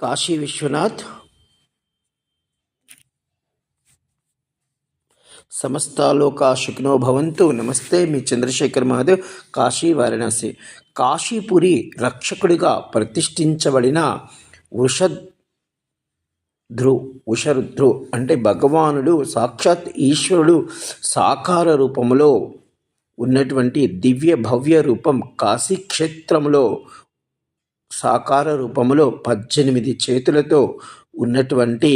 కాశీ విశ్వనాథ్ సమస్తాలోకా సుఖినో భవంతు. నమస్తే, మీ చంద్రశేఖర్ మహాదేవ్, కాశీ వారణాసి. కాశీపురి రక్షకుడిగా ప్రతిష్ఠించబడిన ఉషరుద్రు అంటే భగవానుడు, సాక్షాత్ ఈశ్వరుడు సాకార రూపంలో ఉన్నటువంటి దివ్య భవ్య రూపం కాశీ క్షేత్రంలో సాకార రూపంలో 18 చేతులతో ఉన్నటువంటి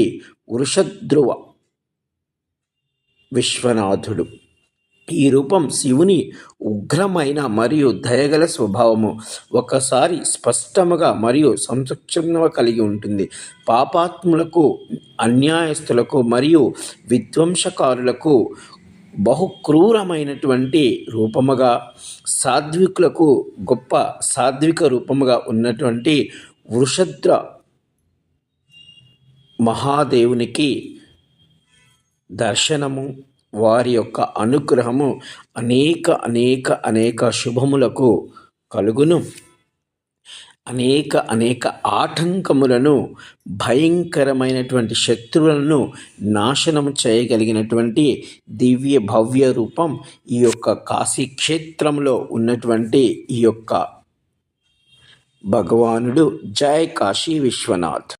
వృషధ్రువ విశ్వనాథుడు. ఈ రూపం శివుని ఉగ్రమైన మరియు దయగల స్వభావము ఒకసారి స్పష్టముగా మరియు సంక్షిప్తంగా కలిగి ఉంటుంది. పాపాత్ములకు, అన్యాయస్తులకు మరియు విధ్వంసకారులకు బహు క్రూరమైనటువంటి రూపముగా, సాత్వికులకు గొప్ప సాత్విక రూపముగా ఉన్నటువంటి వృషధ్ర మహాదేవునికి దర్శనము, వారి యొక్క అనుగ్రహము అనేక అనేక అనేక శుభములకు కలుగును. అనేక ఆటంకములను, భయంకరమైనటువంటి శత్రువులను నాశనం చేయగలిగినటువంటి దివ్య భవ్య రూపం ఈ యొక్క కాశీ క్షేత్రంలో ఉన్నటువంటి ఈ యొక్క భగవానుడు. జై కాశీ విశ్వనాథ్.